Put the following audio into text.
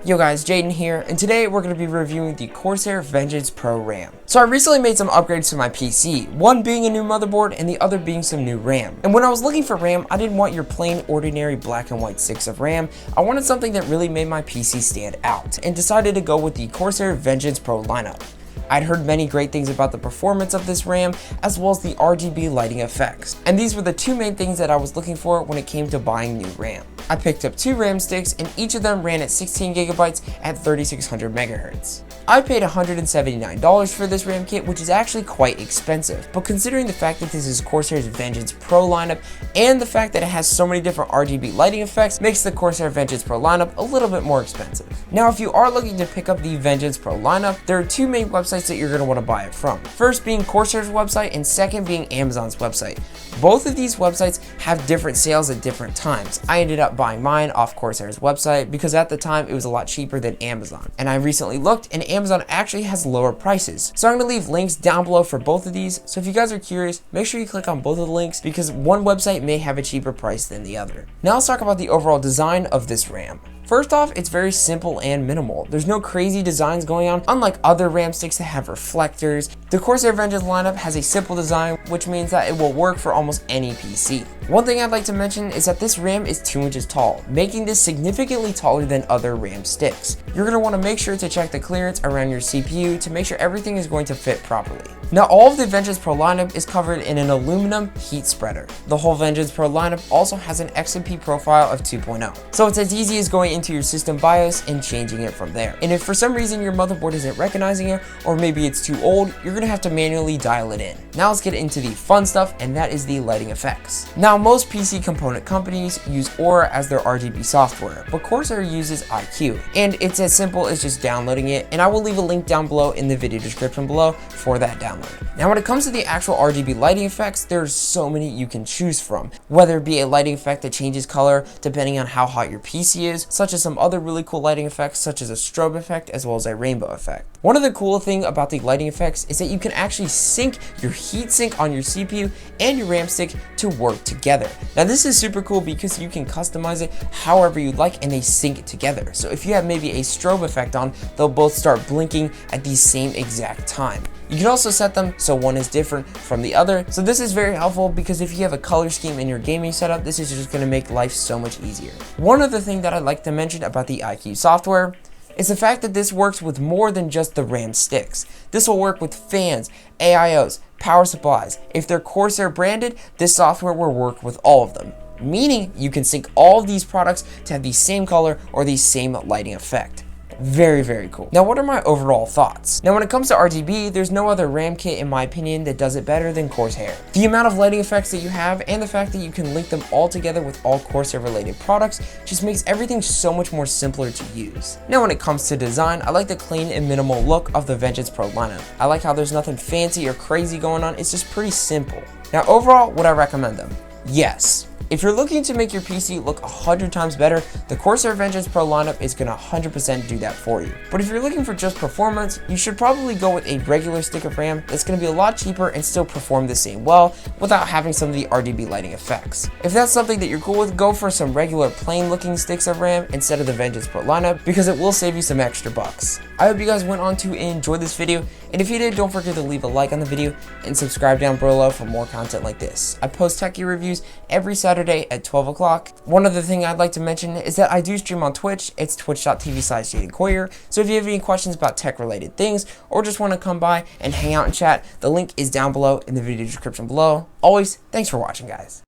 Yo guys, Jaden here, and today we're going to be reviewing the Corsair Vengeance Pro Ram. So I recently made some upgrades to my PC, one being a new motherboard and the other being some new RAM. And when I was looking for RAM, I didn't want your plain ordinary black and white sticks of RAM. I wanted something that really made my PC stand out, and decided to go with the Corsair Vengeance Pro lineup. I'd heard many great things about the performance of this RAM, as well as the RGB lighting effects. And these were the two main things that I was looking for when it came to buying new RAM. I picked up two RAM sticks, and each of them ran at 16 gigabytes at 3600 megahertz. I paid $179 for this RAM kit, which is actually quite expensive, but considering the fact that this is Corsair's Vengeance Pro lineup, and the fact that it has so many different RGB lighting effects, makes the Corsair Vengeance Pro lineup a little bit more expensive. Now, if you are looking to pick up the Vengeance Pro lineup, there are two main websites that you're going to want to buy it from. First being Corsair's website, and second being Amazon's website. Both of these websites have different sales at different times. I ended up buying mine off Corsair's website because at the time it was a lot cheaper than Amazon. And I recently looked, and Amazon actually has lower prices. So I'm going to leave links down below for both of these. So if you guys are curious, make sure you click on both of the links because one website may have a cheaper price than the other. Now let's talk about the overall design of this RAM. First off, it's very simple and minimal. There's no crazy designs going on, unlike other RAM sticks that have reflectors. The Corsair Vengeance lineup has a simple design, which means that it will work for almost any PC. One thing I'd like to mention is that this RAM is 2 inches tall, making this significantly taller than other RAM sticks. You're going to want to make sure to check the clearance around your CPU to make sure everything is going to fit properly. Now, all of the Vengeance Pro lineup is covered in an aluminum heat spreader. The whole Vengeance Pro lineup also has an XMP profile of 2.0, so it's as easy as going into your system BIOS and changing it from there. And if for some reason your motherboard isn't recognizing it, or maybe it's too old, you're going to have to manually dial it in. Now let's get into the fun stuff, and that is the lighting effects. Now, most PC component companies use Aura as their RGB software, but Corsair uses IQ, and it's as simple as just downloading it, and I will leave a link down below in the video description below for that download. Now, when it comes to the actual RGB lighting effects, there's so many you can choose from, whether it be a lighting effect that changes color depending on how hot your PC is, such as some other really cool lighting effects such as a strobe effect as well as a rainbow effect. One of the cool things about the lighting effects is that you can actually sync your heat sink on your CPU and your RAM stick to work together. Now, this is super cool because you can customize it however you like and they sync it together. So if you have maybe a strobe effect on, they'll both start blinking at the same exact time. You can also set them so one is different from the other. So this is very helpful because if you have a color scheme in your gaming setup, this is just going to make life so much easier. One other thing that I'd like to mention about the IQ software is the fact that this works with more than just the RAM sticks. This will work with fans, AIOs, power supplies. If they're Corsair branded, this software will work with all of them, meaning you can sync all of these products to have the same color or the same lighting effect. Very, very cool. Now, what are my overall thoughts? Now, when it comes to RGB, there's no other RAM kit, in my opinion, that does it better than Corsair. The amount of lighting effects that you have and the fact that you can link them all together with all Corsair related products just makes everything so much more simpler to use. Now, when it comes to design, I like the clean and minimal look of the Vengeance Pro lineup. I like how there's nothing fancy or crazy going on. It's just pretty simple. Now, overall, would I recommend them? Yes. If you're looking to make your PC look 100 times better, the Corsair Vengeance Pro lineup is going to 100% do that for you. But if you're looking for just performance, you should probably go with a regular stick of RAM that's going to be a lot cheaper and still perform the same well without having some of the RGB lighting effects. If that's something that you're cool with, go for some regular plain looking sticks of RAM instead of the Vengeance Pro lineup because it will save you some extra bucks. I hope you guys went on to enjoy this video, and if you did, don't forget to leave a like on the video and subscribe down below for more content like this. I post techie reviews every Saturday at 12 o'clock. One other thing I'd like to mention is that I do stream on Twitch. It's twitch.tv/JadenCoyer. So if you have any questions about tech related things or just want to come by and hang out and chat, the link is down below in the video description below. Always, thanks for watching, guys.